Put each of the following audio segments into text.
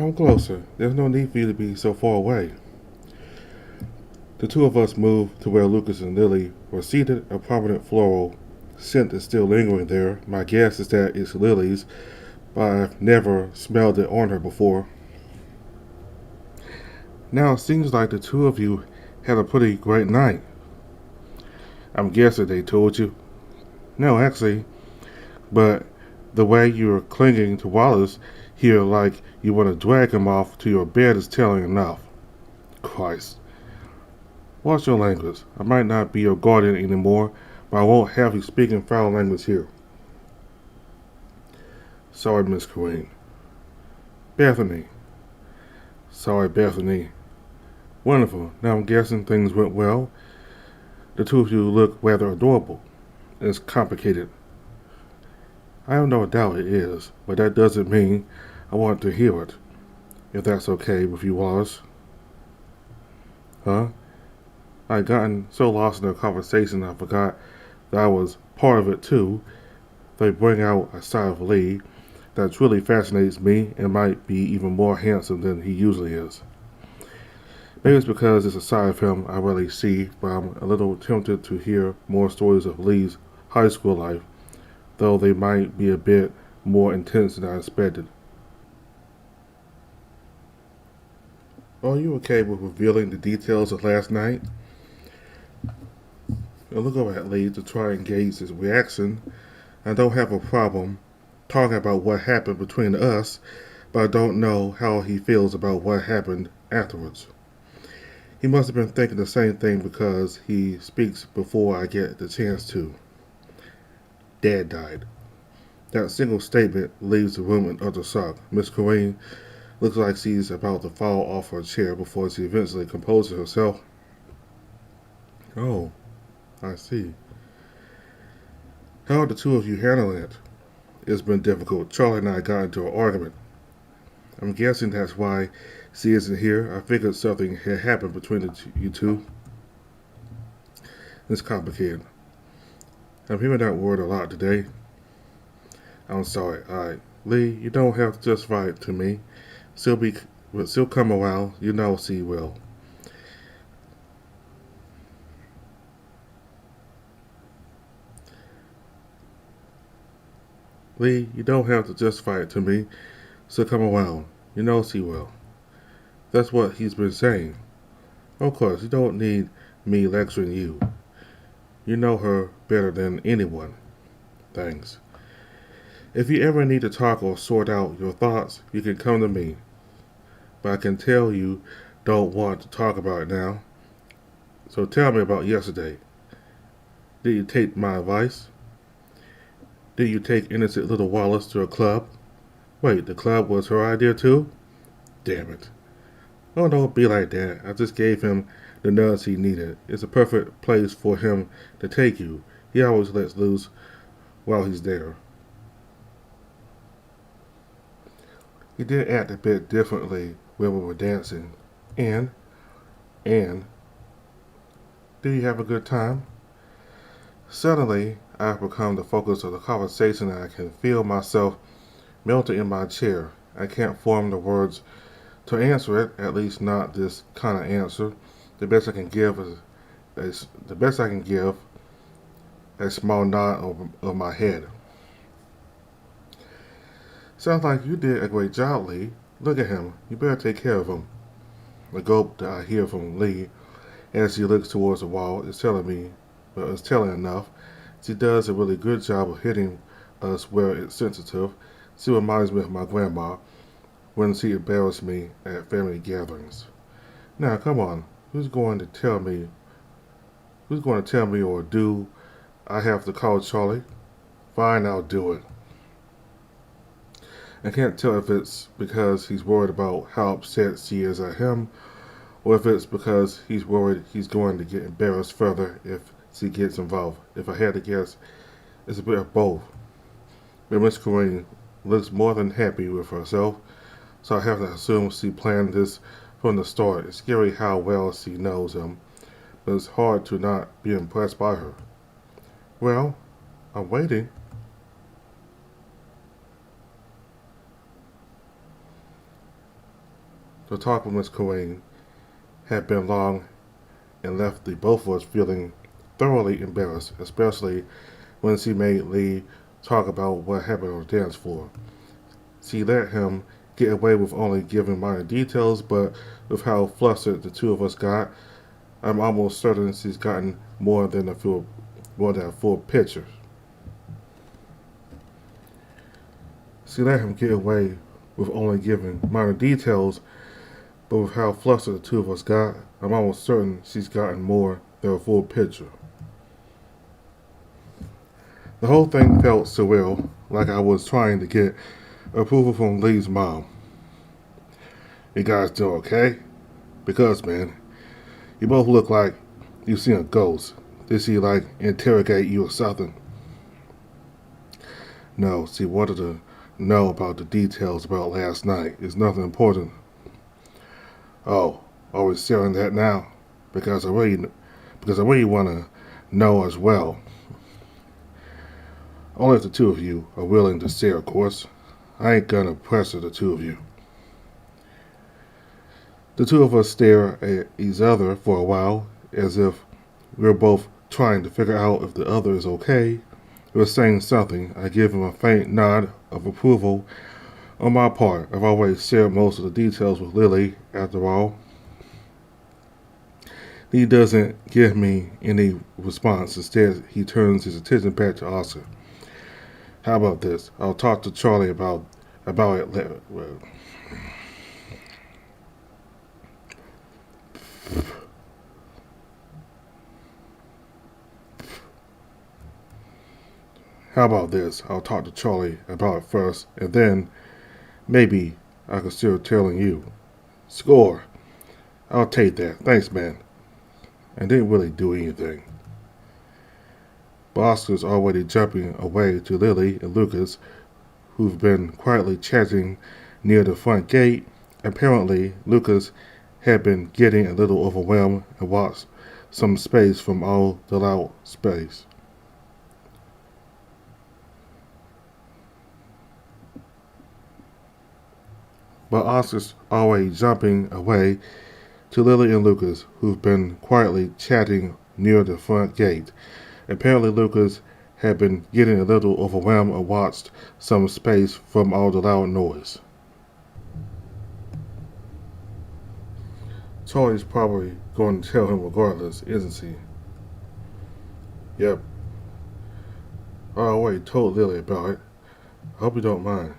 Come closer. There's no need for you to be so far away. The two of us moved to where Lucas and Lily were seated. A prominent floral scent is still lingering there. My guess is that it's Lily's, but I've never smelled it on her before. Now it seems like the two of you had a pretty great night. I'm guessing they told you. No, actually, but the way you're clinging to Wallace here like you want to drag him off to your bed is telling enough. Christ. Watch your language. I might not be your guardian anymore, but I won't have you speaking foul language here. Sorry, Miss Queen. Bethany. Sorry, Bethany. Wonderful. Now I'm guessing things went well. The two of you look rather adorable. It's complicated. I have no doubt it is, but that doesn't mean I want to hear it. If that's okay with you, Wallace. Huh? I'd gotten so lost in the conversation I forgot that I was part of it too. They bring out a side of Leigh that truly fascinates me and might be even more handsome than he usually is. Maybe it's because it's a side of him I rarely see, but I'm a little tempted to hear more stories of Leigh's high school life, though they might be a bit more intense than I expected. Are you okay with revealing the details of last night? I look over at Leigh to try and gauge his reaction. I don't have a problem talking about what happened between us, but I don't know how he feels about what happened afterwards. He must have been thinking the same thing because he speaks before I get the chance to. Dad died. That single statement leaves the room in utter shock. Miss Corrine looks like she's about to fall off her chair before she eventually composes herself. Oh, I see. How are the two of you handling it? It's been difficult. Charlie and I got into an argument. I'm guessing that's why she isn't here. I figured something had happened between you two. It's complicated. I'm hearing that word a lot today. I'm sorry. Alright. Leigh, you don't have to justify it to me. She'll come around. You know she will. Leigh, you don't have to justify it to me. She'll come around. You know she will. That's what he's been saying. Of course, you don't need me lecturing you. You know her better than anyone. Thanks. If you ever need to talk or sort out your thoughts, you can come to me. But I can tell you don't want to talk about it now. So tell me about yesterday. Did you take my advice? Did you take innocent little Wallace to a club? Wait, the club was her idea too? Damn it. Oh, don't be like that. I just gave him the nudge he needed. It's a perfect place for him to take you. He always lets loose while he's there. He did act a bit differently when we were dancing. And, and, did you have a good time? Suddenly, I've become the focus of the conversation and I can feel myself melting in my chair. I can't form the words to answer it, at least not this kind of answer. The best I can give is the best I can give a small nod of my head. Sounds like you did a great job, Leigh. Look at him. You better take care of him. The gulp that I hear from Leigh as she looks towards the wall is telling me, well, it's telling enough. She does a really good job of hitting us where it's sensitive. She reminds me of my grandma when she embarrassed me at family gatherings. Now, come on. Who's going to tell me? Who's going to tell me or do I have to call Charlie? Fine, I'll do it. I can't tell if it's because he's worried about how upset she is at him, or if it's because he's worried he's going to get embarrassed further if she gets involved. If I had to guess, it's a bit of both. But Miss Corrine looks more than happy with herself, so I have to assume she planned this from the start. It's scary how well she knows him, but it's hard to not be impressed by her. Well, I'm waiting. The talk with Miss Coyne had been long and left the both of us feeling thoroughly embarrassed, especially when she made Leigh talk about what happened on the dance floor. She let him get away with only giving minor details, but with how flustered the two of us got, I'm almost certain she's gotten more than a full picture. She let him get away with only giving minor details, but with how flustered the two of us got, I'm almost certain she's gotten more than a full picture. The whole thing felt surreal, like I was trying to get approval from Leigh's mom. You guys doing okay? Because, man, you both look like you seen a ghost. Did she, like, interrogate you or something? No, she wanted to know about the details about last night. It's nothing important. Oh, are we sharing that now? Because I really want to know as well. Only if the two of you are willing to share, of course. I ain't gonna pressure the two of you. The two of us stare at each other for a while, as if we're both trying to figure out if the other is okay. We're saying something. I give him a faint nod of approval. On my part, I've always shared most of the details with Lily, after all. He doesn't give me any response. Instead, he turns his attention back to Oscar. How about this? I'll talk to Charlie about it later. How about this? I'll talk to Charlie about it first, and then maybe I consider telling you. Score. I'll take that. Thanks, man. I didn't really do anything. But Oscar's already jumping away to Lily and Lucas, who've been quietly chatting near the front gate. Apparently, Lucas had been getting a little overwhelmed and wants some space from all the loud space. But Oscar's already jumping away to Lily and Lucas, who've been quietly chatting near the front gate. Apparently, Lucas had been getting a little overwhelmed and watched some space from all the loud noise. Charlie's probably going to tell him regardless, isn't he? Yep. I already told Lily about it. I hope you don't mind.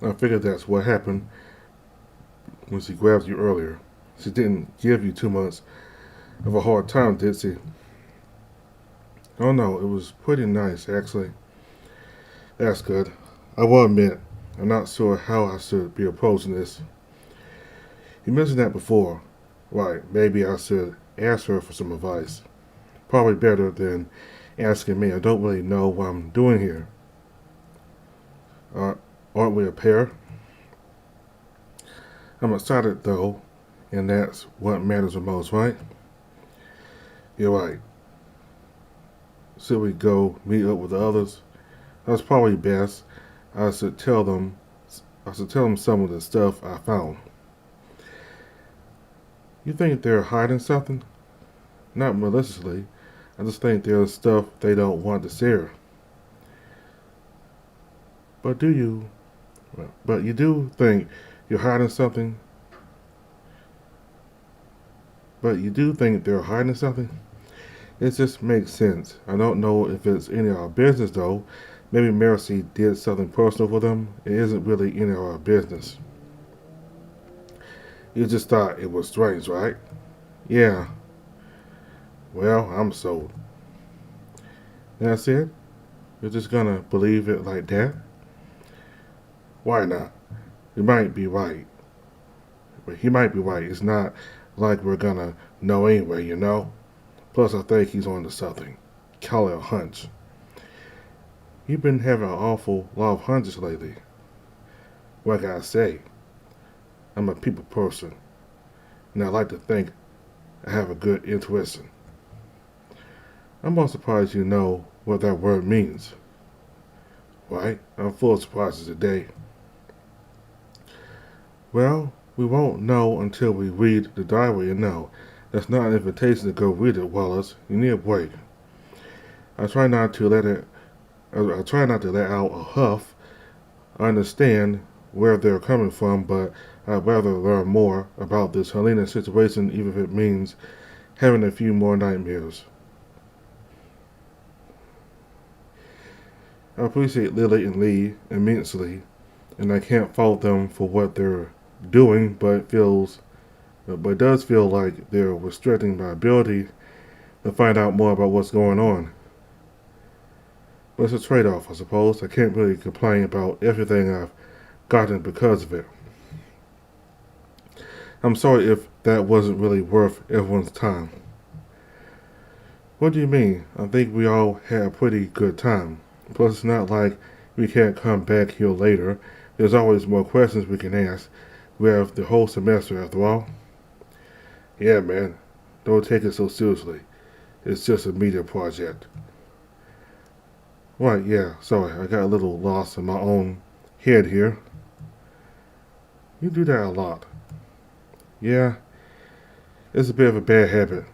I figured that's what happened when she grabbed you earlier. She didn't give you too much of a hard time, did she? Oh no, it was pretty nice, actually. That's good. I will admit, I'm not sure how I should be approaching this. You mentioned that before. Right, maybe I should ask her for some advice. Probably better than asking me. I don't really know what I'm doing here. Aren't we a pair? I'm excited, though, and that's what matters the most, right? You're right. Should we go meet up with the others? That's probably best. I should tell them. I should tell them some of the stuff I found. You think they're hiding something? Not maliciously. I just think there's stuff they don't want to share. But do you? But you do think you're hiding something? But you do think they're hiding something? It just makes sense. I don't know if it's any of our business, though. Maybe Mercy did something personal for them. It isn't really any of our business. You just thought it was strange, right? Yeah. Well, I'm sold. That's it? You're just gonna believe it like that? Why not? You might be right. But he might be right. It's not like we're gonna know anyway, you know? Plus, I think he's on to something. Call it a hunch. You've been having an awful lot of hunches lately. What can I say? I'm a people person, and I like to think I have a good intuition. I'm more surprised you know what that word means. Right? I'm full of surprises today. Well, we won't know until we read the diary, and no, that's not an invitation to go read it, Wallace. You need a break. I try not to let it. I try not to let out a huff. I understand where they're coming from, but I'd rather learn more about this Helena situation, even if it means having a few more nightmares. I appreciate Lily and Leigh immensely, and I can't fault them for what they're doing, but it does feel like they're restricting my ability to find out more about what's going on. But it's a trade-off, I suppose. I can't really complain about everything I've gotten because of it. I'm sorry if that wasn't really worth everyone's time. What do you mean? I think we all had a pretty good time. Plus, it's not like we can't come back here later. There's always more questions we can ask. We have the whole semester after all. Yeah, man. Don't take it so seriously. It's just a media project. Right, yeah. Sorry, I got a little lost in my own head here. You do that a lot. Yeah, it's a bit of a bad habit.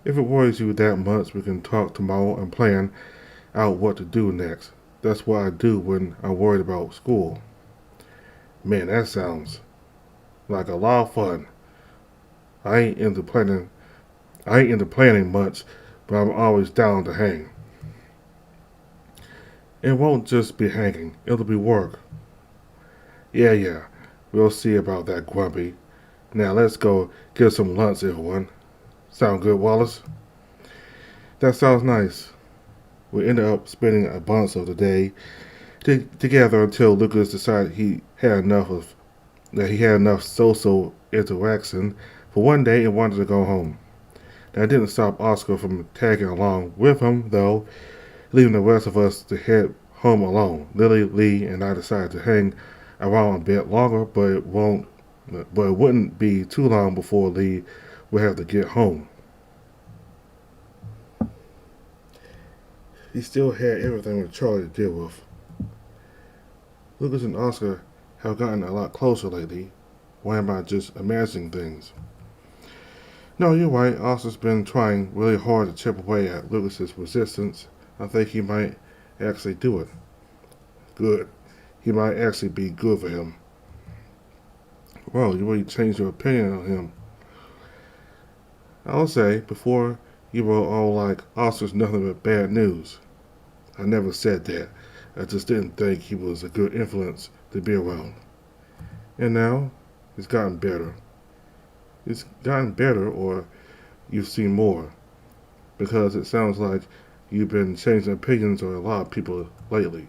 If it worries you that much, we can talk tomorrow and plan out what to do next. That's what I do when I'm worried about school. Man, that sounds like a lot of fun. I ain't into planning. I ain't into planning much, but I'm always down to hang. It won't just be hanging. It'll be work. Yeah, yeah. We'll see about that, Grumpy. Now let's go get some lunch, everyone. Sound good, Wallace? That sounds nice. We ended up spending a bunch of the day together until Lucas decided he had enough social interaction for one day and wanted to go home. That didn't stop Oscar from tagging along with him, though, leaving the rest of us to head home alone. Lily, Leigh, and I decided to hang around a bit longer, but it wouldn't be too long before Leigh would have to get home. He still had everything with Charlie to deal with. Lucas and Oscar have gotten a lot closer lately. Why am I just imagining things? No, you're right. Oscar's been trying really hard to chip away at Lucas's resistance. I think he might actually do it. Good. He might actually be good for him. Well, you really changed your opinion on him. I'll say, before you were all like, Oscar's nothing but bad news. I never said that. I just didn't think he was a good influence to be around. And now, it's gotten better. It's gotten better, or you've seen more. Because it sounds like you've been changing opinions on a lot of people lately.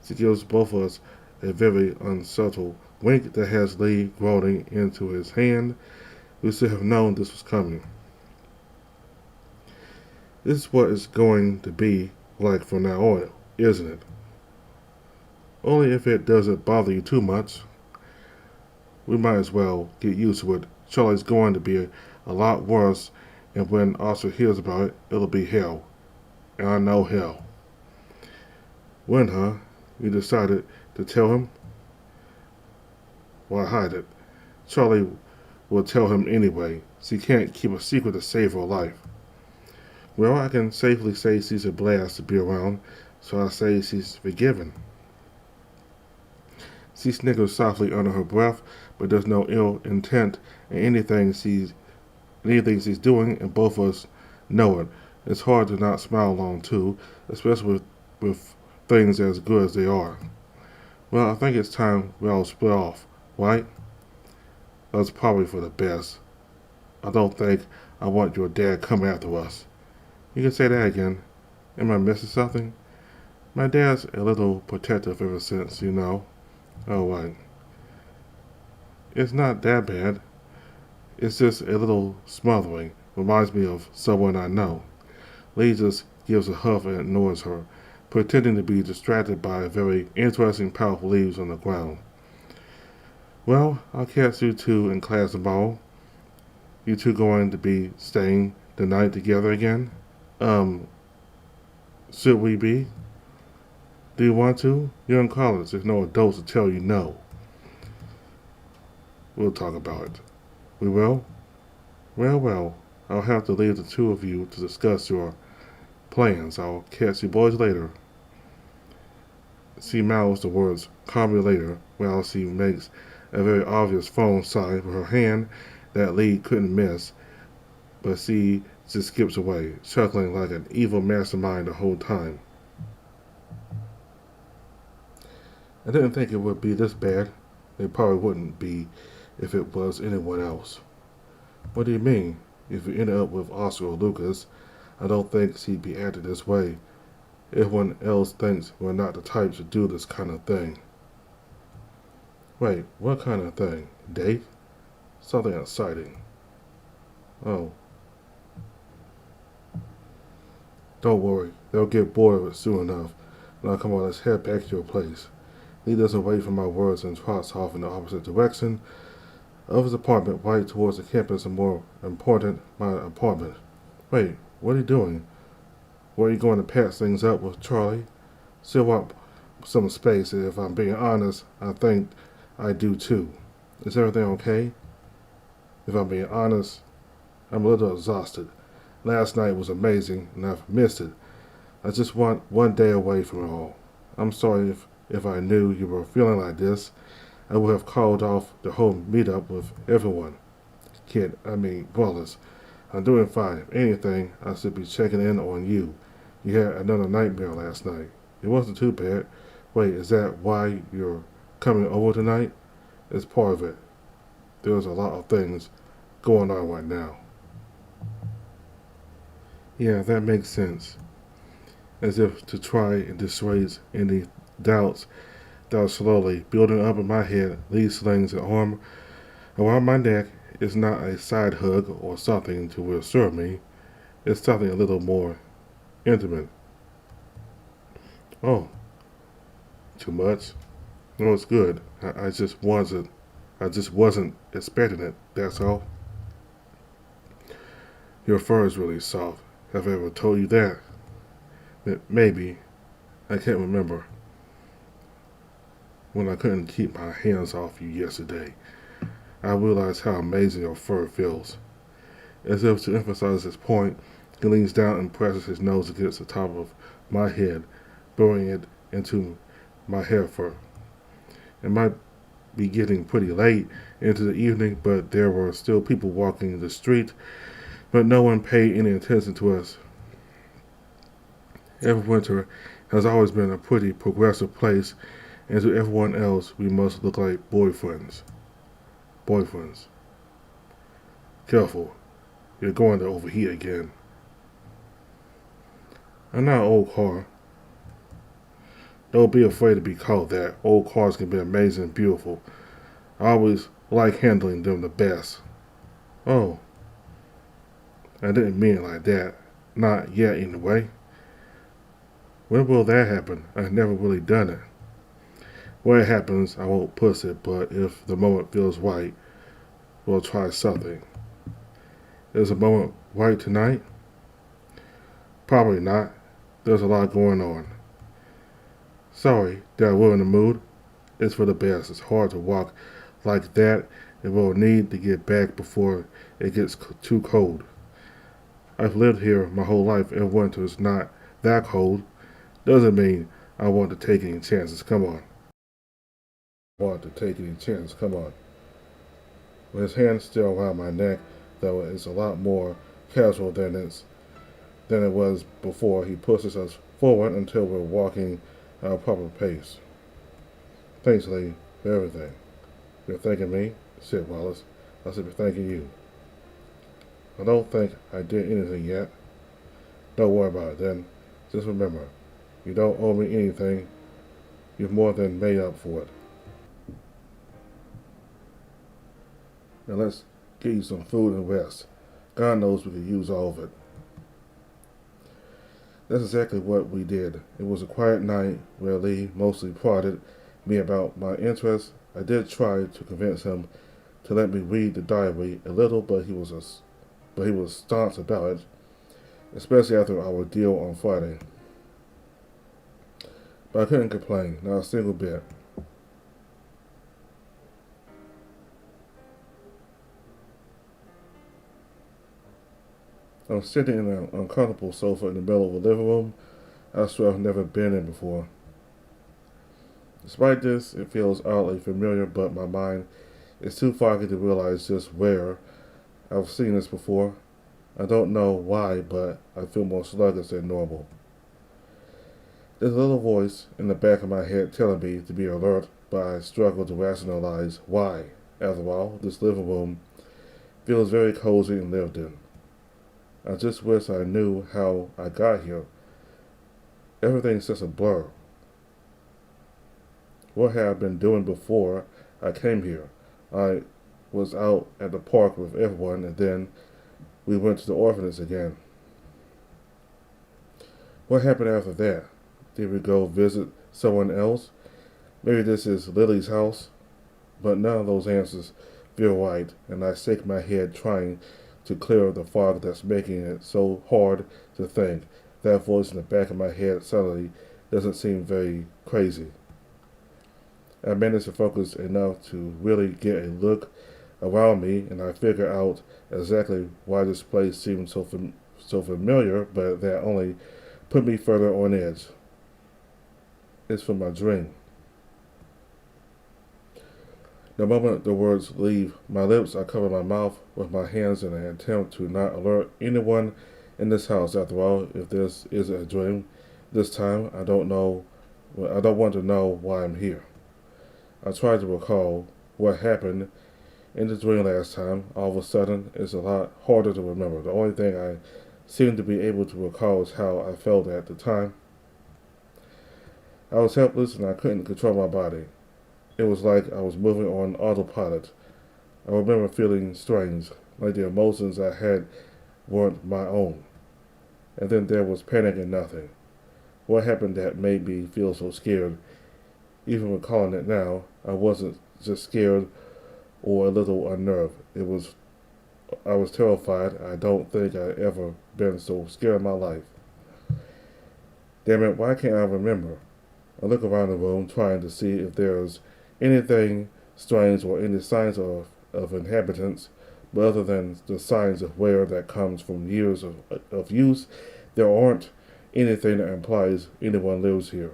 She gives both of us a very unsubtle wink that has Leigh groaning into his hand. We should have known this was coming. This is what it's going to be like from now on, isn't it? Only if it doesn't bother you too much. We might as well get used to it. Charlie's going to be a lot worse, and when Oscar hears about it, it'll be hell. And I know hell. When, huh? You decided to tell him? Why hide it? Charlie will tell him anyway. She can't keep a secret to save her life. Well, I can safely say she's a blast to be around, so I say she's forgiven. She snickers softly under her breath, but there's no ill intent in anything she's doing, and both of us know it. It's hard to not smile along too, especially with things as good as they are. Well, I think it's time we all split off, right? That's probably for the best. I don't think I want your dad coming after us. You can say that again. Am I missing something? My dad's a little protective ever since, you know. Oh, right. It's not that bad. It's just a little smothering. Reminds me of someone I know. Leigh just gives a huff and ignores her, pretending to be distracted by a very interesting pile of leaves on the ground. Well, I'll catch you two in class tomorrow. You two going to be staying the night together again? Um, should we be? Do you want to? You're in college. There's no adults to tell you no. We'll talk about it. We will? Well, well. I'll have to leave the two of you to discuss your plans. I'll catch you boys later. She mouths the words, call me later, while she makes a very obvious phone sign with her hand that Leigh couldn't miss, but she just skips away, chuckling like an evil mastermind the whole time. I didn't think it would be this bad. It probably wouldn't be if it was anyone else. What do you mean? If you ended up with Oscar or Lucas, I don't think she'd be acting this way. Everyone else thinks we're not the types to do this kind of thing. Wait, what kind of thing? Date? Something exciting. Oh, don't worry. They'll get bored of it soon enough. Now come on, let's head back to your place. Lee doesn't wait for my words and trots off in the opposite direction of his apartment, right towards the campus, and more important, my apartment. Wait, what are you doing? Where are you going to patch things up with Charlie? Still want some space, and if I'm being honest, I think I do too. Is everything okay? If I'm being honest, I'm a little exhausted. Last night was amazing, and I've missed it. I just want one day away from it all. I'm sorry if I knew you were feeling like this. I would have called off the whole meetup with everyone. Wallace. I'm doing fine. If anything, I should be checking in on you. You had another nightmare last night. It wasn't too bad. Wait, is that why you're coming over tonight? It's part of it. There's a lot of things going on right now. Yeah, that makes sense. As if to try and dissuade any doubts that was slowly building up in my head, Lee slings an arm around my neck. It's not a side hug or something to reassure me. It's something a little more intimate. Oh, too much? No, it's good. I just wasn't expecting it, that's all. Your fur is really soft. Have I ever told you that? Maybe. I can't remember. When I couldn't keep my hands off you yesterday, I realized how amazing your fur feels. As if to emphasize his point, he leans down and presses his nose against the top of my head, burrowing it into my hair fur. It might be getting pretty late into the evening, but there were still people walking the street, but no one paid any attention to us. Everwinter has always been a pretty progressive place, and to everyone else we must look like boyfriends. Boyfriends. Careful, you're going to overheat again. I'm not an old car. Don't be afraid to be called that. Old cars can be amazing and beautiful. I always like handling them the best. Oh, I didn't mean it like that. Not yet, anyway. When will that happen? I've never really done it. When it happens, I won't push it, but if the moment feels right, we'll try something. Is the moment right tonight? Probably not. There's a lot going on. Sorry, did I ruin the mood? It's for the best. It's hard to walk like that, and we'll need to get back before it gets too cold. I've lived here my whole life, and winter is not that cold. Doesn't mean I want to take any chances. Come on. Want to take any chances. Come on. With his hand still around my neck, though it's a lot more casual than it was before, he pushes us forward until we're walking at a proper pace. Thanks, Leigh, for everything. You're thanking me? Said Wallace. I should be thanking you. I don't think I did anything yet. Don't worry about it then. Just remember, you don't owe me anything. You've more than made up for it. Now let's get you some food and rest. God knows we could use all of it. That's exactly what we did. It was a quiet night where Leigh mostly prodded me about my interests. I did try to convince him to let me read the diary a little, but he was staunch about it, especially after our deal on Friday. But I couldn't complain, not a single bit. I'm sitting in an uncomfortable sofa in the middle of a living room I swear I've never been in before. Despite this, it feels oddly familiar, but my mind is too foggy to realize just where. I've seen this before. I don't know why, but I feel more sluggish than normal. There's a little voice in the back of my head telling me to be alert, but I struggle to rationalize why. After all, this living room feels very cozy and lived in. I just wish I knew how I got here. Everything's just a blur. What had I been doing before I came here? I was out at the park with everyone, and then we went to the orphanage again. What happened after that? Did we go visit someone else? Maybe this is Lily's house? But none of those answers feel right, and I shake my head trying to clear the fog that's making it so hard to think. That voice in the back of my head suddenly doesn't seem very crazy. I manage to focus enough to really get a look around me, and I figure out exactly why this place seemed so familiar, but that only put me further on edge. It's from my dream. The moment the words leave my lips, I cover my mouth with my hands in an attempt to not alert anyone in this house. After all, if this is a dream, this time I don't know. I don't want to know why I'm here. I try to recall what happened in the dream last time. All of a sudden, it's a lot harder to remember. The only thing I seem to be able to recall is how I felt at the time. I was helpless and I couldn't control my body. It was like I was moving on autopilot. I remember feeling strange, like the emotions I had weren't my own. And then there was panic and nothing. What happened that made me feel so scared? Even recalling it now, I wasn't just scared or a little unnerved. I was terrified. I don't think I'd ever been so scared in my life. Damn it, why can't I remember? I look around the room trying to see if there's anything strange or any signs of inhabitants, but other than the signs of wear that comes from years of use, there aren't anything that implies anyone lives here.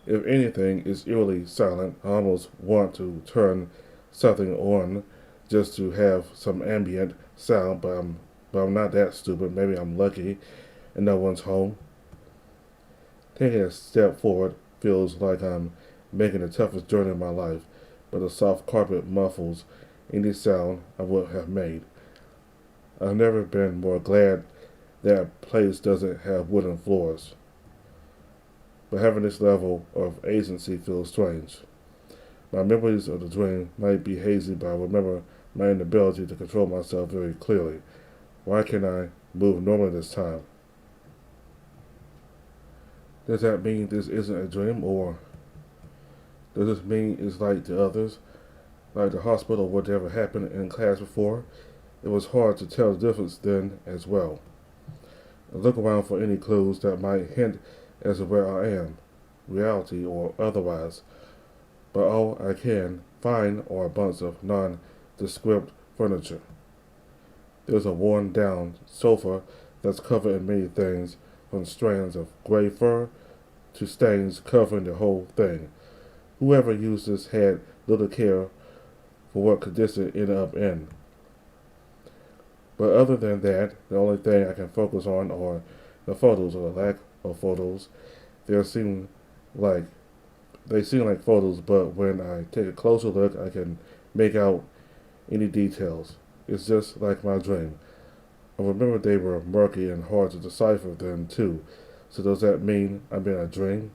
If anything, it's eerily silent. I almost want to turn something on just to have some ambient sound, but I'm not that stupid. Maybe I'm lucky and no one's home. Taking a step forward feels like I'm making the toughest journey of my life, but the soft carpet muffles any sound I would have made. I've never been more glad that a place doesn't have wooden floors. But having this level of agency feels strange. My memories of the dream might be hazy, but I remember my inability to control myself very clearly. Why can't I move normally this time? Does that mean this isn't a dream, or does this mean it's like the others, like the hospital or whatever happened in class before? It was hard to tell the difference then as well. I look around for any clues that might hint as to where I am, reality or otherwise, but all I can find are a bunch of nondescript furniture. There's a worn down sofa that's covered in many things, from strands of gray fur to stains covering the whole thing. Whoever used this had little care for what condition it ended up in. But other than that, the only thing I can focus on are the photos or the lack of photos. They seem like photos, but when I take a closer look, I can make out any details. It's just like my dream. I remember they were murky and hard to decipher then too. So does that mean I'm in a dream?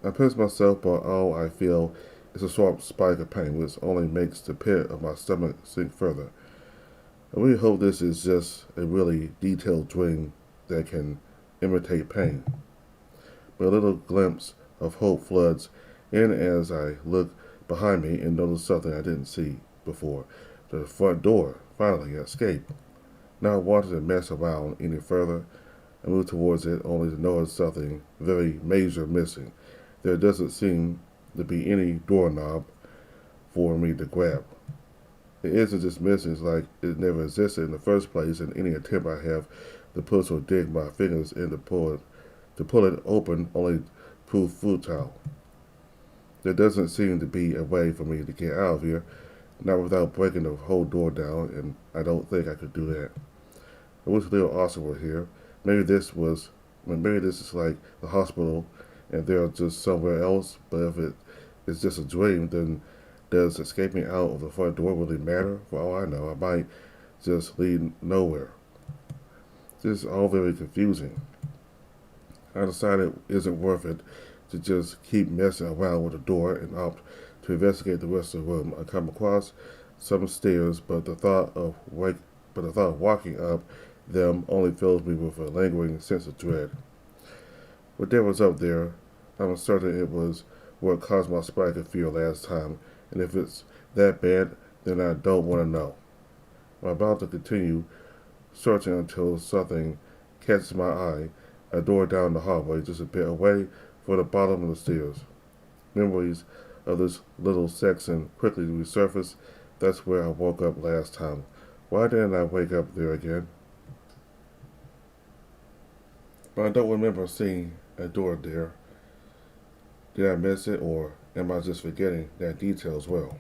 I pinch myself, but all I feel is a sharp spike of pain, which only makes the pit of my stomach sink further. I really hope this is just a really detailed dream that can imitate pain. But a little glimpse of hope floods in as I look behind me and notice something I didn't see before. The front door, finally, escaped. Not wanting to mess around any further, I move towards it only to notice something very major missing. There doesn't seem to be any doorknob for me to grab. It isn't just missing, it's like it never existed in the first place, and any attempt I have to push or dig my fingers in to pull it open only prove futile. There doesn't seem to be a way for me to get out of here, not without breaking the whole door down, and I don't think I could do that. I wish Leo Austin were here. Maybe this was, maybe this is like the hospital, and they're just somewhere else. But if it is just a dream, then does escaping out of the front door really matter? For all I know, I might just lead nowhere. This is all very confusing. I decided it isn't worth it to just keep messing around with the door and opt to investigate the rest of the room. I come across some stairs, but the thought of walking up them only fills me with a lingering sense of dread. Whatever was up there, I'm certain it was what caused my spike fear last time, and if it's that bad, then I don't want to know. I'm about to continue searching until something catches my eye, a door down the hallway just a bit away from the bottom of the stairs. Memories of this little section quickly resurface. That's where I woke up last time. Why didn't I wake up there again? But I don't remember seeing a door there. Did I miss it, or am I just forgetting that detail as well?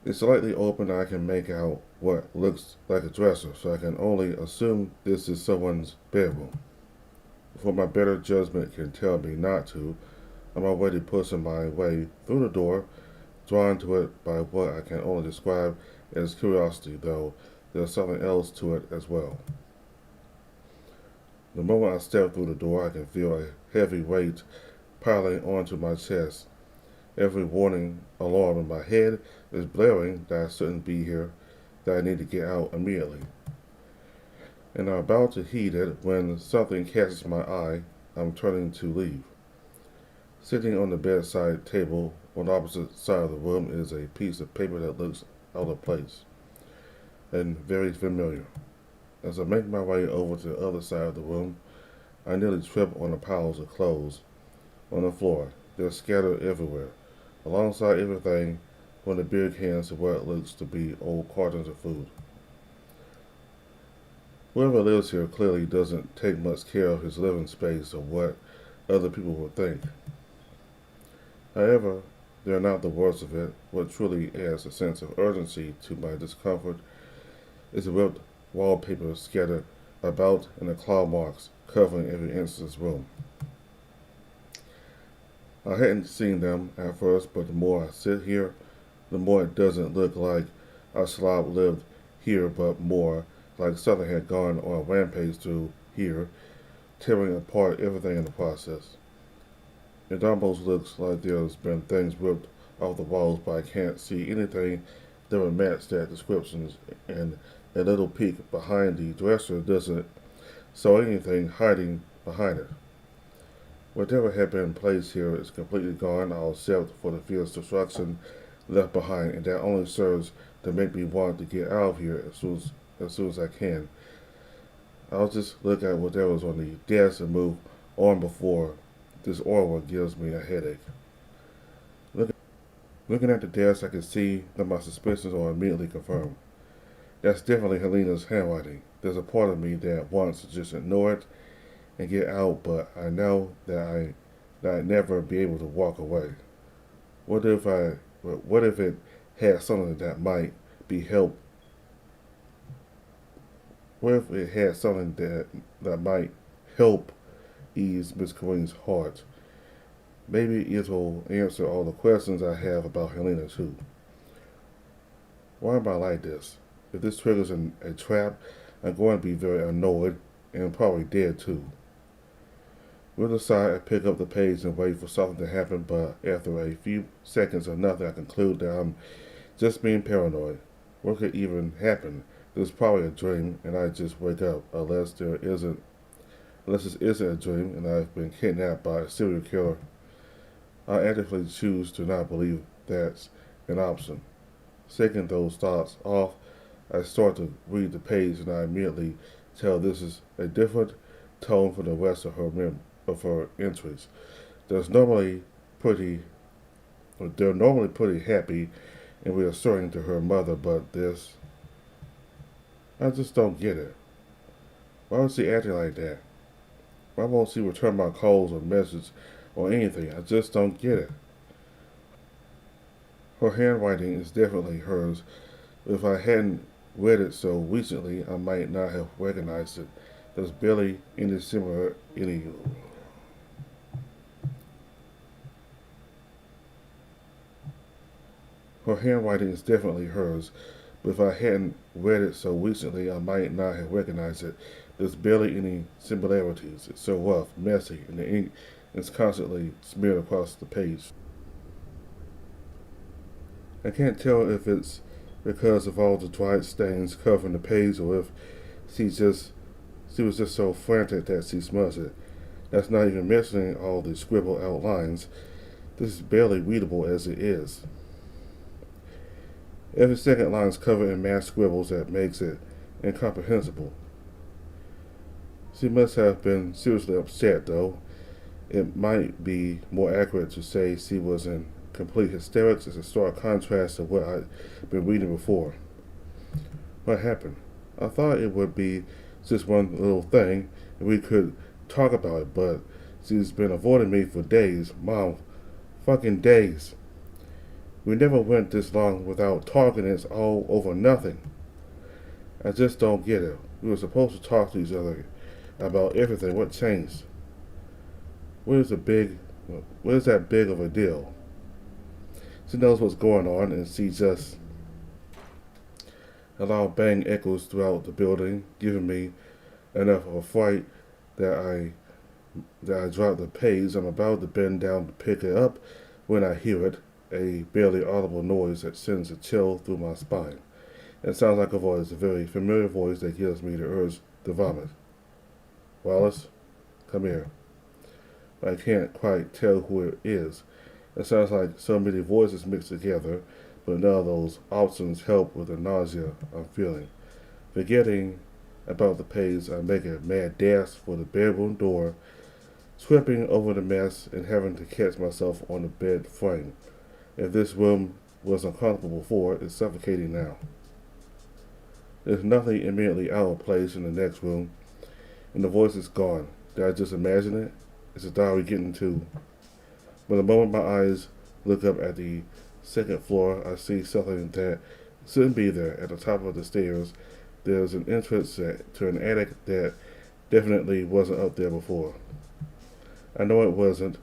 It's slightly open and I can make out what looks like a dresser, so I can only assume this is someone's bedroom. Before my better judgment can tell me not to, I'm already pushing my way through the door, drawn to it by what I can only describe as curiosity, though there's something else to it as well. The moment I step through the door, I can feel a heavy weight piling onto my chest. Every warning alarm in my head is blaring that I shouldn't be here, that I need to get out immediately. And I'm about to heed it when something catches my eye. I'm turning to leave. Sitting on the bedside table on the opposite side of the room is a piece of paper that looks out of place and very familiar. As I make my way over to the other side of the room, I nearly trip on the piles of clothes on the floor. They're scattered everywhere, alongside everything from the beer cans to what looks to be old cartons of food. Whoever lives here clearly doesn't take much care of his living space or what other people would think. However, they're not the worst of it. What truly adds a sense of urgency to my discomfort is the ripped wallpaper scattered about and the claw marks covering every inch of this room. I hadn't seen them at first, but the more I sit here, the more it doesn't look like a slob lived here, but more like something had gone on a rampage through here, tearing apart everything in the process. It almost looks like there's been things ripped off the walls, but I can't see anything that would match that description, and a little peek behind the dresser doesn't show anything hiding behind it. Whatever had been placed here is completely gone, all except for the fierce destruction left behind, and that only serves to make me want to get out of here as soon as I can. I'll just look at whatever's on the desk and move on before this aura gives me a headache. Looking at the desk, I can see that my suspicions are immediately confirmed. That's definitely Helena's handwriting. There's a part of me that wants to just ignore it and get out, but I know that I'd never be able to walk away. What if it had something that might be help? What if it had something that might help ease Miss Kareem's heart? Maybe it'll answer all the questions I have about Helena too. Why am I like this? If this triggers a trap, I'm going to be very annoyed and probably dead too. With a sigh, I pick up the page and wait for something to happen, but after a few seconds of nothing, I conclude that I'm just being paranoid. What could even happen? This is probably a dream, and I just wake up, unless this isn't a dream, and I've been kidnapped by a serial killer. I actively choose to not believe that's an option. Shaking those thoughts off, I start to read the page, and I immediately tell this is a different tone from the rest of her entries. They're normally pretty happy and reassuring to her mother, but this, I just don't get it. Why was she acting like that? Why won't she return my calls or messages or anything? I just don't get it. Her handwriting is definitely hers. If I hadn't read it so recently, I might not have recognized it. There's barely any similar any. Her handwriting is definitely hers, but if I hadn't read it so recently, I might not have recognized it. There's barely any similarities. It's so rough, messy, and the ink is constantly smeared across the page. I can't tell if it's because of all the dried stains covering the page or if she just she was just so frantic that she smudged it. That's not even mentioning all the scribbled out lines. This is barely readable as it is. Every second line is covered in mass scribbles that makes it incomprehensible. She must have been seriously upset, though. It might be more accurate to say she was in complete hysterics. It's a stark contrast to what I'd been reading before. What happened? I thought it would be just one little thing and we could talk about it, but she's been avoiding me for days. Mom, fucking days. We never went this long without talking. It's all over nothing. I just don't get it. We were supposed to talk to each other about everything. What changed? What is that big of a deal? She knows what's going on, and she just. A loud bang echoes throughout the building, giving me enough of a fright that I drop the page. I'm about to bend down to pick it up when I hear it, a barely audible noise that sends a chill through my spine. It sounds like a voice, a very familiar voice that gives me the urge to vomit. Wallace, come here. I can't quite tell who it is. It sounds like so many voices mixed together, but none of those options help with the nausea I'm feeling. Forgetting about the page, I make a mad dash for the bedroom door, tripping over the mess and having to catch myself on the bed frame. If this room was uncomfortable before, it's suffocating now. There's nothing immediately out of place in the next room, and the voice is gone. Did I just imagine it? Is the diary getting to? But the moment my eyes look up at the second floor, I see something that shouldn't be there. At the top of the stairs, there's an entrance to an attic that definitely wasn't up there before. I know it wasn't.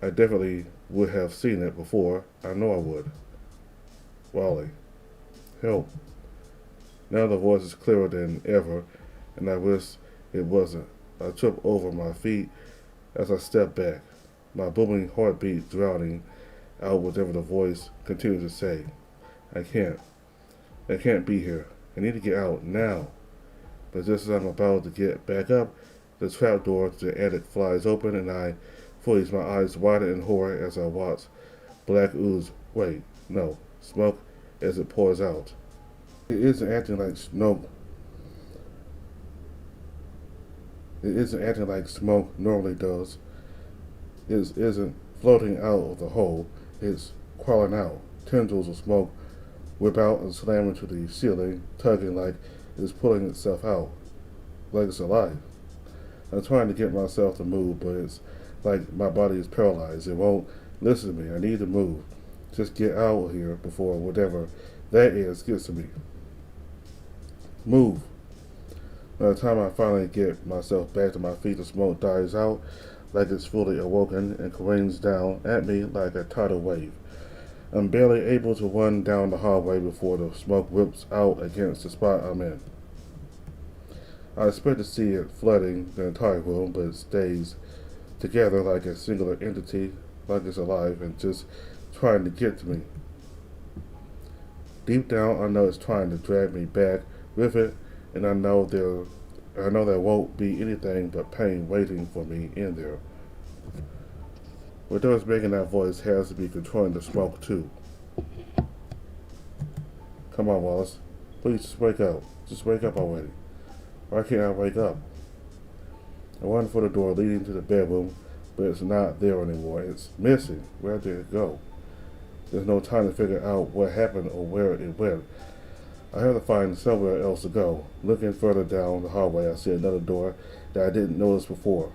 I definitely would have seen it before. I know I would. Wally. Help. Now the voice is clearer than ever, and I wish it wasn't. I trip over my feet as I step back, my booming heartbeat drowning out whatever the voice continues to say. I can't be here. I need to get out now. But just as I'm about to get back up, the trapdoor to the attic flies open and I freeze, my eyes widen in horror as I watch black ooze, smoke as it pours out. It isn't acting like smoke. It isn't acting like smoke normally does. It isn't floating out of the hole. It's crawling out. Tendrils of smoke whip out and slam into the ceiling, tugging like it's pulling itself out, like it's alive. I'm trying to get myself to move, but it's like my body is paralyzed. It won't listen to me. I need to move. Just get out of here before whatever that is gets to me. Move. By the time I finally get myself back to my feet, the smoke dies out like it's fully awoken and careens down at me like a tidal wave. I'm barely able to run down the hallway before the smoke whips out against the spot I'm in. I expect to see it flooding the entire room, but it stays together like a singular entity, like it's alive and just trying to get to me. Deep down, I know it's trying to drag me back with it, and I know there won't be anything but pain waiting for me in there. Whatever's making that voice has to be controlling the smoke too. Come on, Wallace. Please just wake up. Just wake up already. Why can't I wake up? I run for the door leading to the bedroom, but it's not there anymore. It's missing. Where did it go? There's no time to figure out what happened or where it went. I have to find somewhere else to go. Looking further down the hallway, I see another door that I didn't notice before.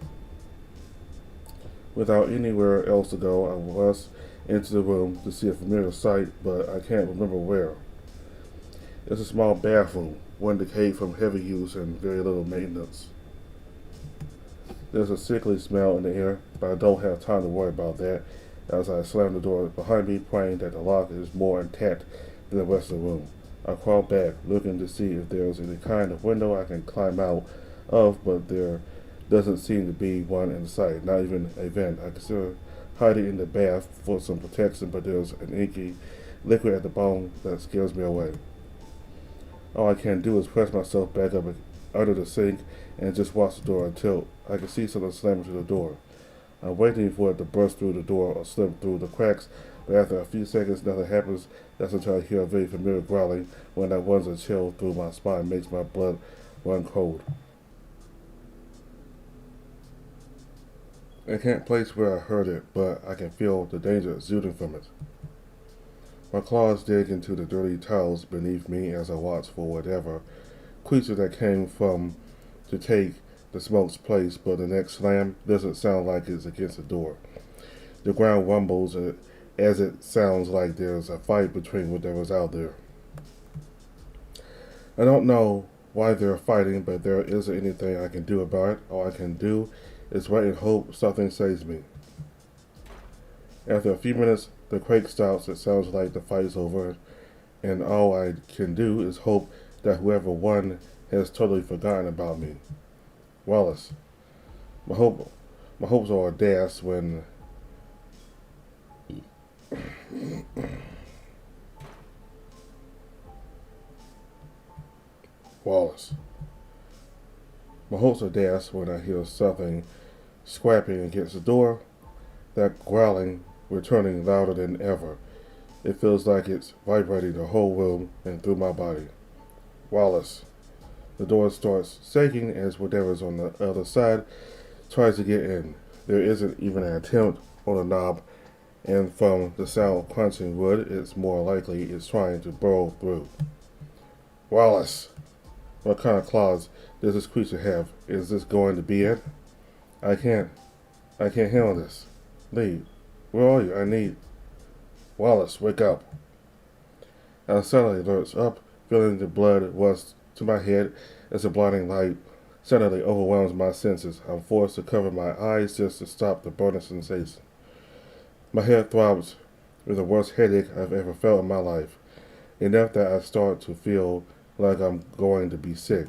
Without anywhere else to go, I rush into the room to see a familiar sight, but I can't remember where. It's a small bathroom, one decayed from heavy use and very little maintenance. There's a sickly smell in the air, but I don't have time to worry about that as I slam the door behind me, praying that the lock is more intact than the rest of the room. I crawl back, looking to see if there's any kind of window I can climb out of, but there doesn't seem to be one in sight, not even a vent. I consider hiding in the bath for some protection, but there's an inky liquid at the bottom that scares me away. All I can do is press myself back up under the sink and just watch the door until I can see something slam into the door. I'm waiting for it to burst through the door or slip through the cracks, but after a few seconds nothing happens. That's until I hear a very familiar growling when that runs a chill through my spine, makes my blood run cold. I can't place where I heard it, but I can feel the danger exuding from it. My claws dig into the dirty tiles beneath me as I watch for whatever creature that came from to take the smoke's place, but the next slam doesn't sound like it's against the door. The ground rumbles as it sounds like there's a fight between whatever's out there. I don't know why they're fighting, but there isn't anything I can do about it. All I can do is wait and hope something saves me. After a few minutes, the quake stops. It sounds like the fight's over, and all I can do is hope that whoever won has totally forgotten about me. Wallace. My hopes are dashed when Wallace. My hopes are dashed when I hear something scrapping against the door, that growling returning louder than ever. It feels like it's vibrating the whole room and through my body. Wallace. The door starts shaking as whatever's on the other side tries to get in. There isn't even an attempt on the knob, and from the sound of crunching wood, it's more likely it's trying to burrow through. Wallace! What kind of claws does this creature have? Is this going to be it? I can't handle this. Leigh, where are you? I need... Wallace, wake up. I suddenly lurch up, feeling the blood rush to my head as a blinding light suddenly overwhelms my senses. I'm forced to cover my eyes just to stop the burning sensation. My head throbs with the worst headache I've ever felt in my life, enough that I start to feel like I'm going to be sick.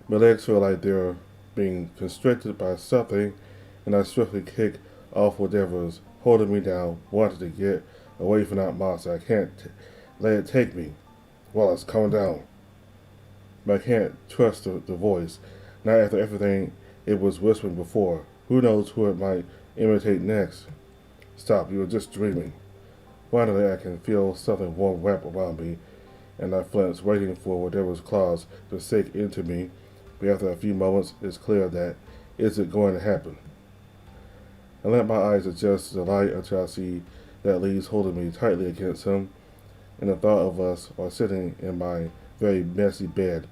My legs feel like they're being constricted by something, and I swiftly kick off whatever's holding me down, wanting to get away from that monster. I can't let it take me. Wallace, calm down. But I can't trust the voice, not after everything it was whispering before. Who knows who it might imitate next? Stop, you were just dreaming. Finally, I can feel something warm wrap around me, and I flinch, waiting for whatever's claws to sink into me. But after a few moments, it's clear that isn't going to happen. I let my eyes adjust to the light until I see that Leigh's holding me tightly against him, and the thought of us are sitting in my very messy bed.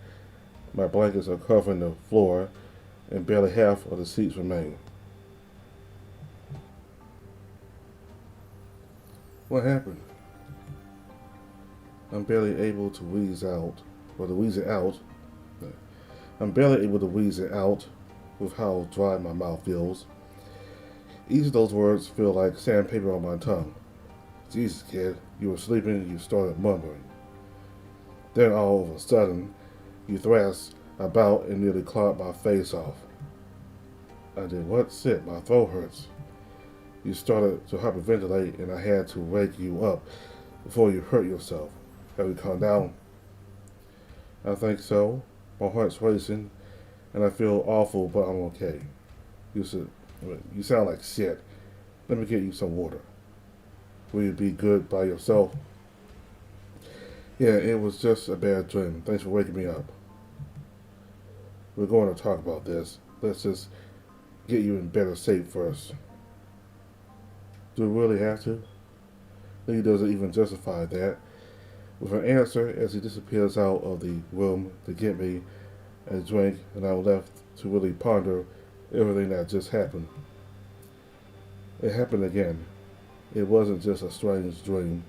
My blankets are covering the floor, and barely half of the seats remain. What happened? I'm barely able to wheeze out, or to wheeze it out. I'm barely able to wheeze it out with how dry my mouth feels. Each of those words feel like sandpaper on my tongue. Jesus, kid, you were sleeping and you started mumbling. Then all of a sudden, you thrashed about and nearly clawed my face off. I did what? Sit, my throat hurts. You started to hyperventilate and I had to wake you up before you hurt yourself. Have you calmed down? I think so. My heart's racing and I feel awful, but I'm okay. You sound like shit. Let me get you some water. Will you be good by yourself? Yeah, it was just a bad dream. Thanks for waking me up. We're going to talk about this. Let's just get you in better shape first. Do we really have to? Leigh doesn't even justify that with an answer as he disappears out of the room to get me a drink, and I'm left to really ponder everything that just happened. It happened again. It wasn't just a strange dream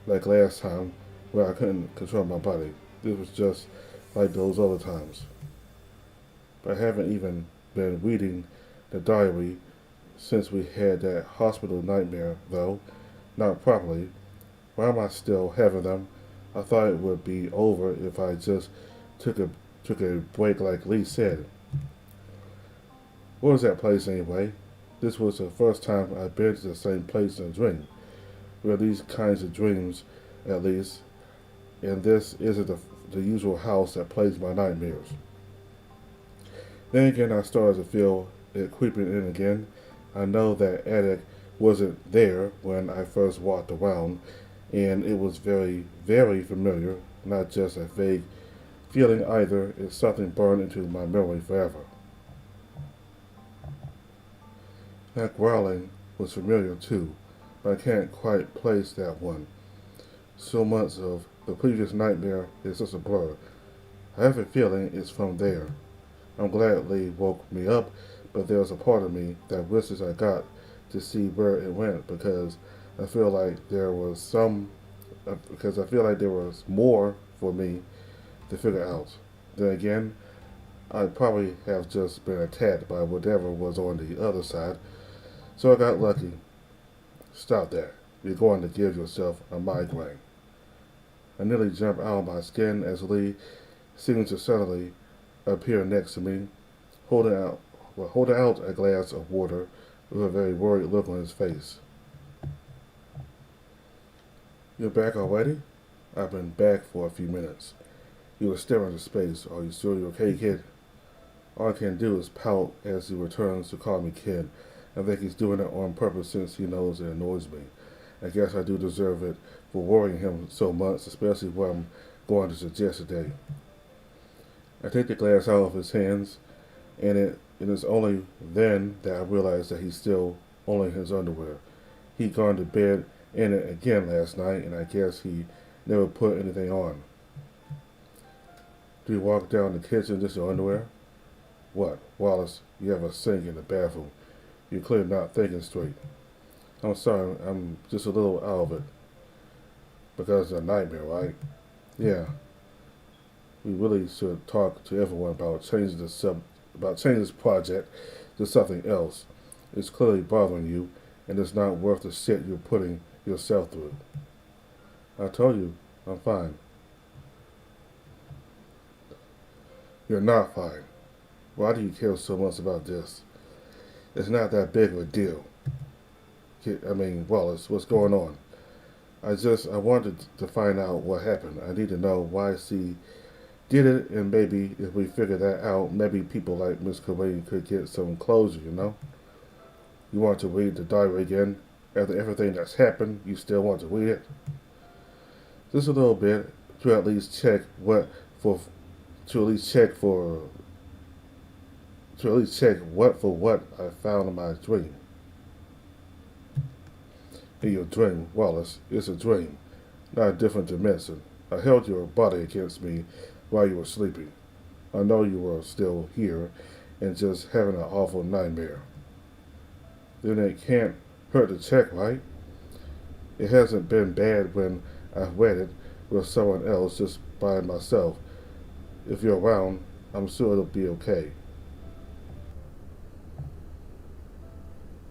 like last time where I couldn't control my body. This was just like those other times. I haven't even been reading the diary since we had that hospital nightmare, though. Not properly. Why am I still having them? I thought it would be over if I just took a took a break like Leigh said. What was that place anyway? This was the first time I'd been to the same place in a dream. Well, these kinds of dreams, at least, and this isn't the usual house that plays my nightmares. Then again, I started to feel it creeping in again. I know that attic wasn't there when I first walked around, and it was very, very familiar, not just a vague feeling either. It's something burned into my memory forever. That growling was familiar too, but I can't quite place that one. So much of the previous nightmare is just a blur. I have a feeling it's from there. I'm glad Leigh woke me up, but there's a part of me that wishes I got to see where it went I feel like there was some because I feel like there was more for me to figure out. Then again, I'd probably have just been attacked by whatever was on the other side, so I got lucky. Stop that. You're going to give yourself a migraine. I nearly jumped out of my skin as Leigh seemed to suddenly appear next to me, holding out a glass of water with a very worried look on his face. You're back already? I've been back for a few minutes. He was staring into space. Are you sure you're okay, kid? All I can do is pout as he returns to call me kid. I think he's doing it on purpose since he knows it annoys me. I guess I do deserve it for worrying him so much, especially what I'm going to suggest today. I take the glass out of his hands, and it is only then that I realize that he's still only in his underwear. He'd gone to bed in it again last night, and I guess he never put anything on. Do you walk down the kitchen just in underwear? What, Wallace, you have a sink in the bathroom. You're clearly not thinking straight. I'm sorry, I'm just a little out of it. Because it's a nightmare, right? Yeah. We really should talk to everyone about changing this project to something else. It's clearly bothering you, and it's not worth the shit you're putting yourself through. I told you, I'm fine. You're not fine. Why do you care so much about this? It's not that big of a deal. Wallace, what's going on? I wanted to find out what happened. I need to know why she did it, and maybe if we figure that out, maybe people like Miss Cobain could get some closure, you know? You want to read the diary again? After everything that's happened, you still want to read it? Just a little bit, to at least check what I found in my dream. In your dream, Wallace, it's a dream, not a different dimension. I held your body against me while you were sleeping. I know you were still here and just having an awful nightmare. Then it can't hurt to check, right? It hasn't been bad when I've read it with someone else just by myself. If you're around, I'm sure it'll be okay.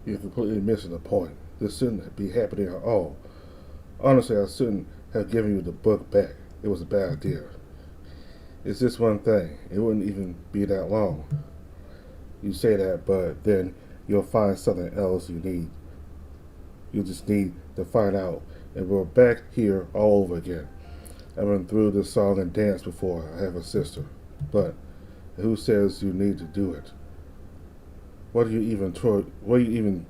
You're completely missing the point. This shouldn't be happening at all. Honestly, I shouldn't have given you the book back. It was a bad idea. It's just one thing. It wouldn't even be that long. You say that, but then you'll find something else you need. You just need to find out. And we're back here all over again. I've been through this song and dance before. I have a sister. But who says you need to do it? What are you even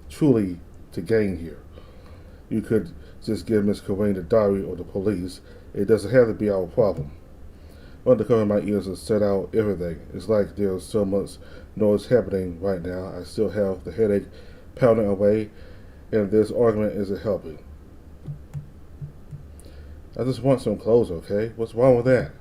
truly to gain here? You could just give Miss Cobain the diary or the police. It doesn't have to be our problem. I want to cover my ears and set out everything. It's like there's so much noise happening right now. I still have the headache pounding away, and this argument isn't helping. I just want some clothes, okay? What's wrong with that?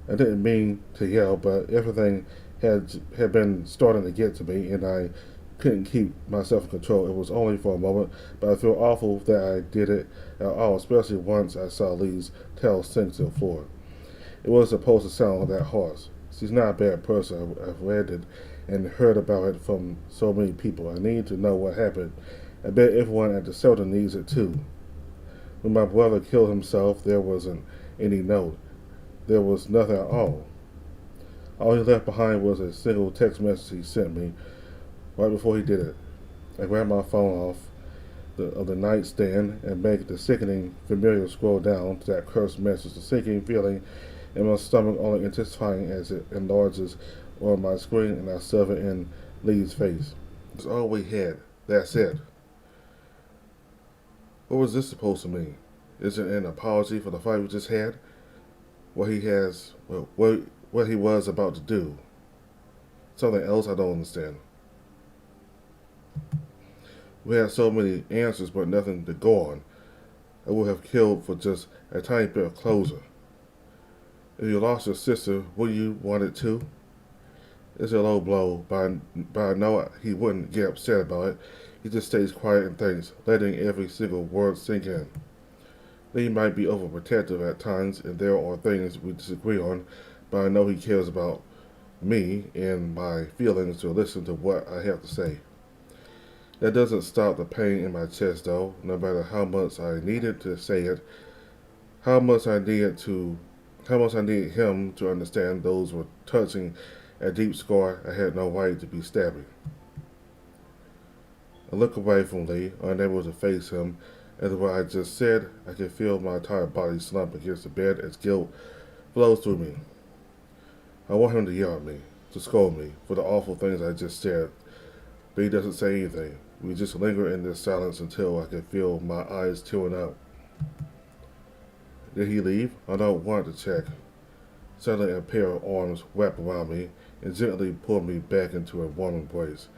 I didn't mean to yell, but everything had been starting to get to me, and I couldn't keep myself in control. It was only for a moment, but I feel awful that I did it at all, especially once I saw Leigh's tail sink to the floor. It wasn't supposed to sound that harsh. She's not a bad person. I've read it and heard about it from so many people. I need to know what happened. I bet everyone at the shelter needs it too. When my brother killed himself, there wasn't any note. There was nothing at all. All he left behind was a single text message he sent me right before he did it. I grabbed my phone off of the nightstand and made the sickening familiar scroll down to that cursed message, the sinking feeling in my stomach only intensifying as it enlarges on my screen and I saw it in Leigh's face. That's all we had. That's it. What was this supposed to mean? Is it an apology for the fight we just had? What he was about to do? Something else I don't understand. We had so many answers but nothing to go on. I would have killed for just a tiny bit of closure. If you lost your sister, would you want it too? It's a low blow, but I know he wouldn't get upset about it. He just stays quiet and thinks, letting every single word sink in. Leigh might be overprotective at times, and there are things we disagree on, but I know he cares about me and my feelings to listen to what I have to say. That doesn't stop the pain in my chest, though, no matter how much I needed to say it, how much I needed him to understand those were touching a deep scar I had no right to be stabbing. I look away from Leigh, unable to face him, and what I just said, I can feel my entire body slump against the bed as guilt flows through me. I want him to yell at me, to scold me for the awful things I just said, but he doesn't say anything. We just linger in this silence until I can feel my eyes tearing up. Did he leave? I don't want to check. Suddenly a pair of arms wrap around me and gently pull me back into a warm embrace.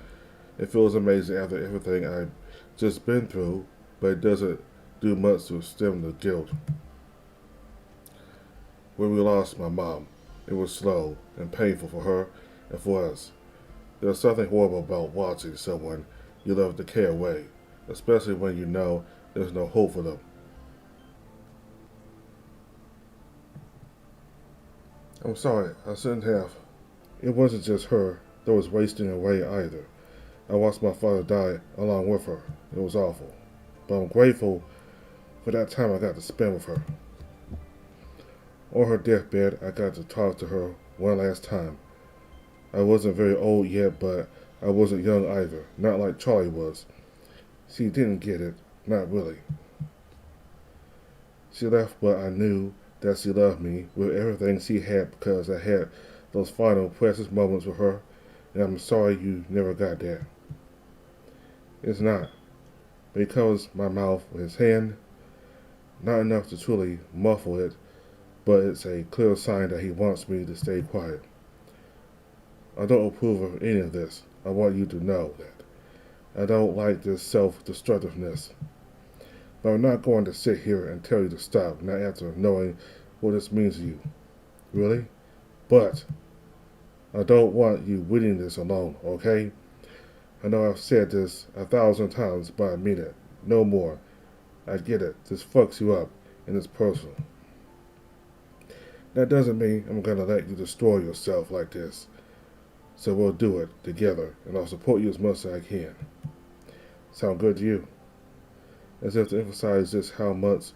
It feels amazing after everything I've just been through, but it doesn't do much to stem the guilt. When we lost my mom, it was slow and painful for her and for us. There's something horrible about watching someone you love decay away, especially when you know there's no hope for them. I'm sorry, I shouldn't have. It wasn't just her that was wasting away either. I watched my father die along with her. It was awful. But I'm grateful for that time I got to spend with her. On her deathbed, I got to talk to her one last time. I wasn't very old yet, but I wasn't young either, not like Charlie was. She didn't get it, not really. She left, but I knew that she loved me with everything she had because I had those final precious moments with her, and I'm sorry you never got that. It's not. But he covers my mouth with his hand, not enough to truly muffle it, but it's a clear sign that he wants me to stay quiet. I don't approve of any of this. I want you to know that. I don't like this self-destructiveness. But I'm not going to sit here and tell you to stop, not after knowing what this means to you. Really? But I don't want you winning this alone, okay? I know I've said this 1,000 times, but I mean it. No more. I get it. This fucks you up, and it's personal. That doesn't mean I'm gonna let you destroy yourself like this. So we'll do it together, and I'll support you as much as I can. Sound good to you? As if to emphasize just how much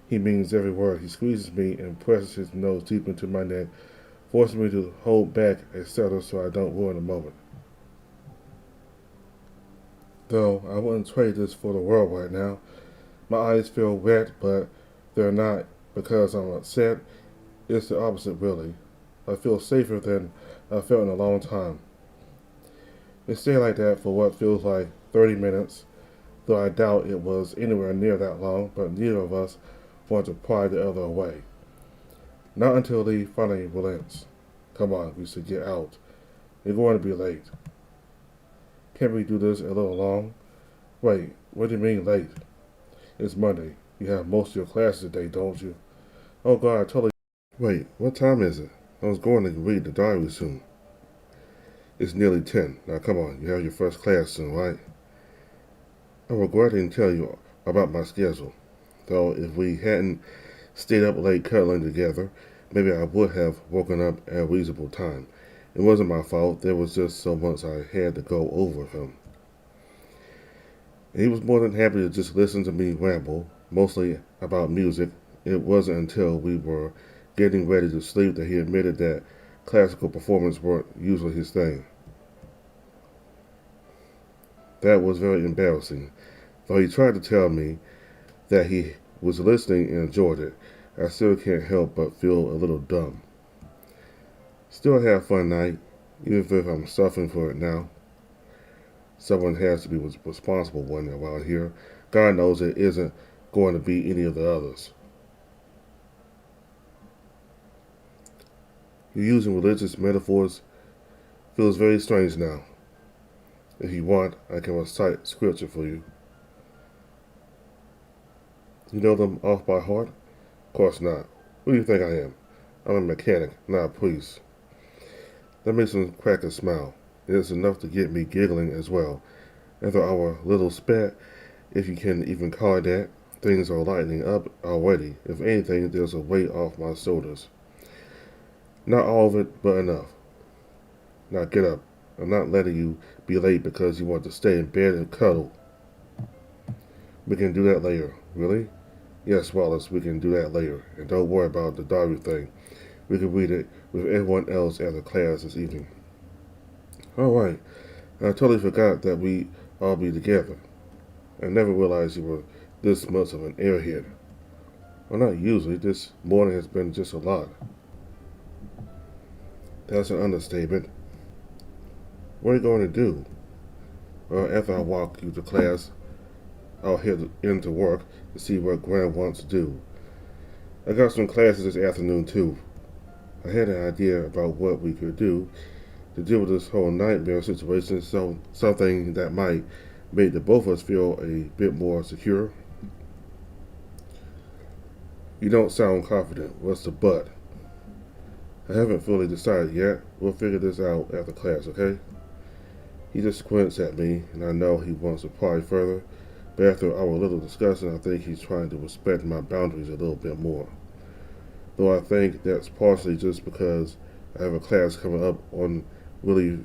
he means every word, he squeezes me and presses his nose deep into my neck, forcing me to hold back a settle so I don't ruin the moment. Though I wouldn't trade this for the world right now. My eyes feel wet, but they're not because I'm upset. It's the opposite, really. I feel safer than I've felt in a long time. We stayed like that for what feels like 30 minutes, though I doubt it was anywhere near that long, but neither of us want to pry the other away. Not until Leigh finally relents. Come on, we should get out. You're going to be late. Can't we do this a little long? Wait, what do you mean late? It's Monday. You have most of your classes today, don't you? Oh God, I totally. Wait, what time is it? I was going to read the diary soon. It's nearly 10. Now come on, you have your first class soon, right? I regret to tell you about my schedule. Though if we hadn't stayed up late cuddling together, maybe I would have woken up at a reasonable time. It wasn't my fault. There was just so much I had to go over with him. He was more than happy to just listen to me ramble, mostly about music. It wasn't until we were getting ready to sleep that he admitted that classical performances weren't usually his thing. That was very embarrassing. Though he tried to tell me that he was listening and enjoyed it, I still can't help but feel a little dumb. Still had a fun night, even if I'm suffering for it now. Someone has to be responsible one around here. God knows it isn't going to be any of the others. You're using religious metaphors feels very strange now. If you want, I can recite scripture for you. You know them off by heart? Of course not. Who do you think I am? I'm a mechanic, not a priest. That makes him crack a smile. It is enough to get me giggling as well. After our little spat, if you can even call it that, things are lightening up already. If anything, there's a weight off my shoulders. Not all of it, but enough. Now get up. I'm not letting you be late because you want to stay in bed and cuddle. We can do that later. Really? Yes, Wallace, we can do that later. And don't worry about the diary thing. We can read it with everyone else after class this evening. All right. I totally forgot that we all be together. I never realized you were this much of an airhead. Well, not usually. This morning has been just a lot. That's an understatement. What are you going to do? Well, after I walk you to class, I'll head into work to see what Graham wants to do. I got some classes this afternoon, too. I had an idea about what we could do to deal with this whole nightmare situation, so something that might make the both of us feel a bit more secure. You don't sound confident. What's the but? I haven't fully decided yet. We'll figure this out after class, okay? He just squints at me, and I know he wants to pry further, but after our little discussion, I think he's trying to respect my boundaries a little bit more. Though I think that's partially just because I have a class coming up on really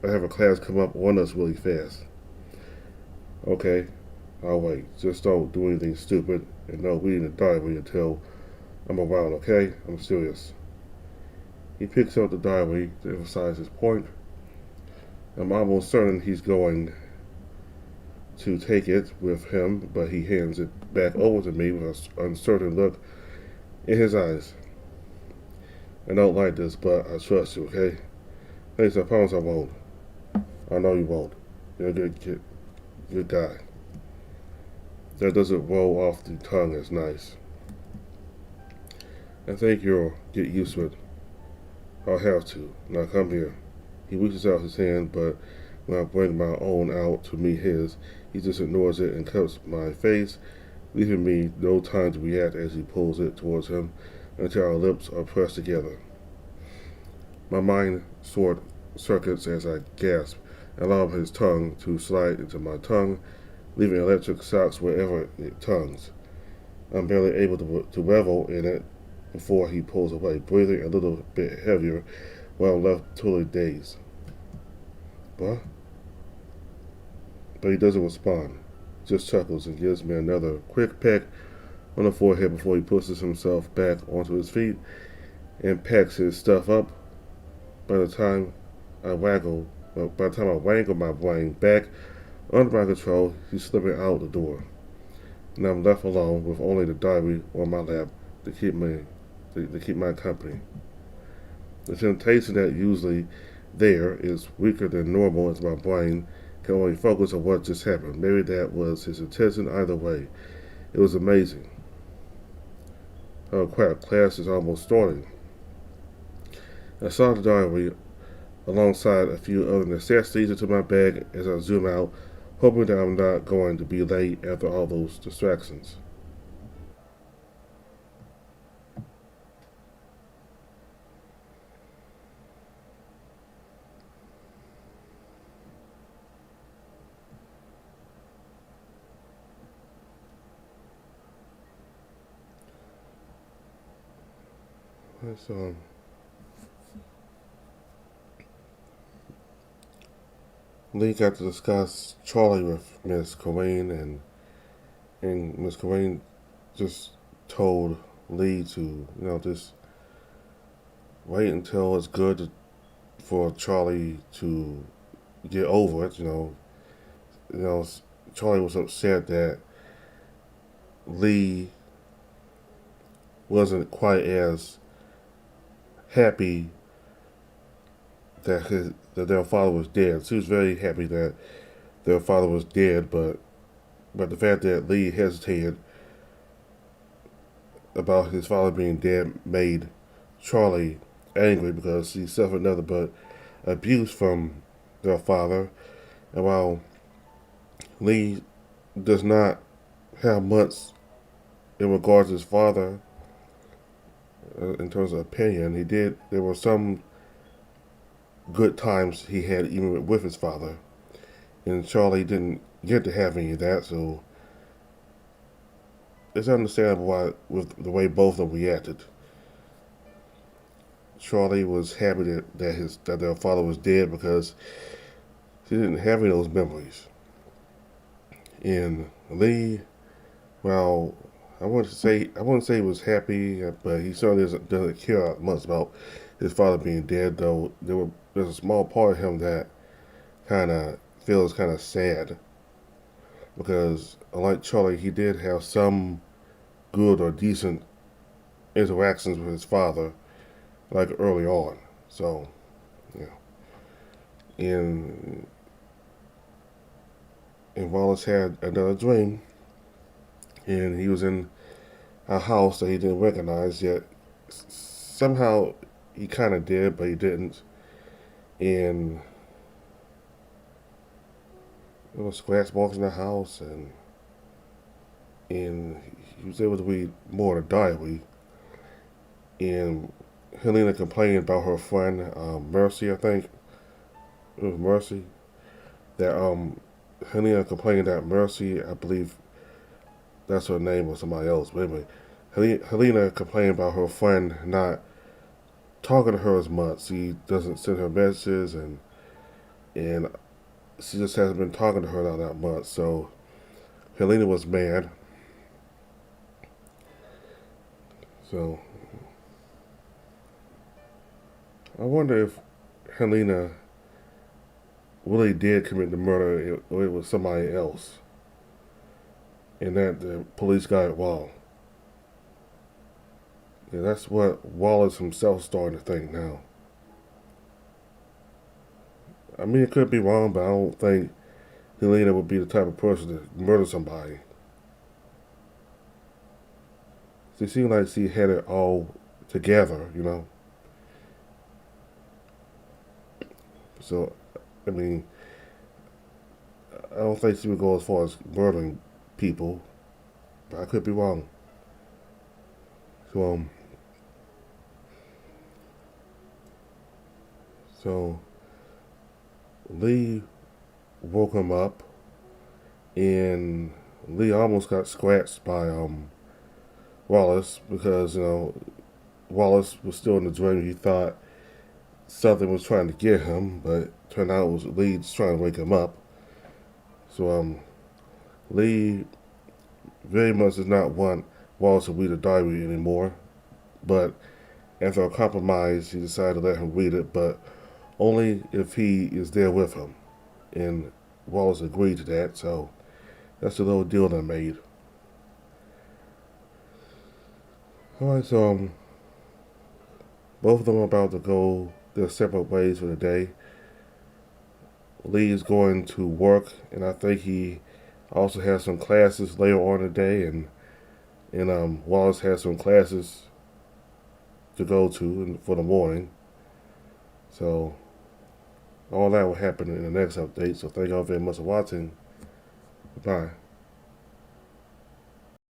I have a class come up on us really fast. Okay, I'll wait. Just don't do anything stupid and no reading the diary until I'm around, okay? I'm serious. He picks up the diary to emphasize his point. I'm almost certain he's going to take it with him, but he hands it back over to me with an uncertain look in his eyes. I don't like this, but I trust you, okay? Thanks, I promise I won't. I know you won't. You're a good kid. Good guy. That doesn't roll off the tongue as nice. I think you'll get used to it. I'll have to. Now come here. He reaches out his hand, but when I bring my own out to meet his, he just ignores it and cups my face, leaving me no time to react as he pulls it towards him until our lips are pressed together. My mind short circuits as I gasp and allow his tongue to slide into my tongue, leaving electric shocks wherever it tongues. I'm barely able to revel in it before he pulls away, breathing a little bit heavier while I'm left totally dazed. What? But he doesn't respond, just chuckles and gives me another quick peck on the forehead before he pushes himself back onto his feet and packs his stuff up. By the time I waggle my brain back under my control, he's slipping out the door, and I'm left alone with only the diary on my lap to keep my company. The temptation that usually there is weaker than normal as my brain can only focus on what just happened. Maybe that was his intention either way. It was amazing. Oh crap, class is almost starting. I saw the diary alongside a few other necessities into my bag as I zoom out, hoping that I'm not going to be late after all those distractions. So Leigh got to discuss Charlie with Miss Corinne, and Miss Corinne just told Leigh to, just wait until it's good for Charlie to get over it. You know, Charlie was upset that Leigh wasn't quite as happy that their father was dead. She was very happy that their father was dead, but the fact that Leigh hesitated about his father being dead made Charlie angry because he suffered nothing but abuse from their father. And while Leigh does not have much in regards to his father in terms of opinion, there were some good times he had even with his father, and Charlie didn't get to have any of that. So it's understandable why, with the way both of them reacted. Charlie was happy that their father was dead because she didn't have any of those memories. And Leigh, well, I wouldn't say he was happy, but he certainly doesn't care much about his father being dead. Though there's a small part of him that kind of feels kind of sad because, unlike Charlie, he did have some good or decent interactions with his father, like early on. So, yeah. And Wallace had another dream, and he was in a house that he didn't recognize yet. Somehow he kind of did, but he didn't. And there was scratch marks in the house, and he was able to read more of the diary. And Helena complained about her friend Mercy, I think it was Mercy, that Helena complained that Mercy, I believe that's her name or somebody else, but anyway, Helena complained about her friend not talking to her as much. He doesn't send her messages, and she just hasn't been talking to her not that much. So Helena was mad. So I wonder if Helena really did commit the murder or it was somebody else, and that the police got it wrong. Yeah, that's what Wallace himself starting to think now. I mean, it could be wrong, but I don't think Helena would be the type of person to murder somebody. She seemed like she had it all together. So, I mean, I don't think she would go as far as murdering people, but I could be wrong. So, so Leigh woke him up, and Leigh almost got scratched by Wallace because Wallace was still in the dream. He thought something was trying to get him, but it turned out it was Leigh just trying to wake him up. So Leigh very much does not want Wallace to read the diary anymore, but after a compromise, he decided to let him read it, but only if he is there with him. And Wallace agreed to that, so that's a little deal they made. Alright, so both of them are about to go their separate ways for the day. Leigh is going to work, and I think he also has some classes later on in the day, and Wallace has some classes to go to for the morning. So all that will happen in the next update. So thank y'all very much for watching. Bye.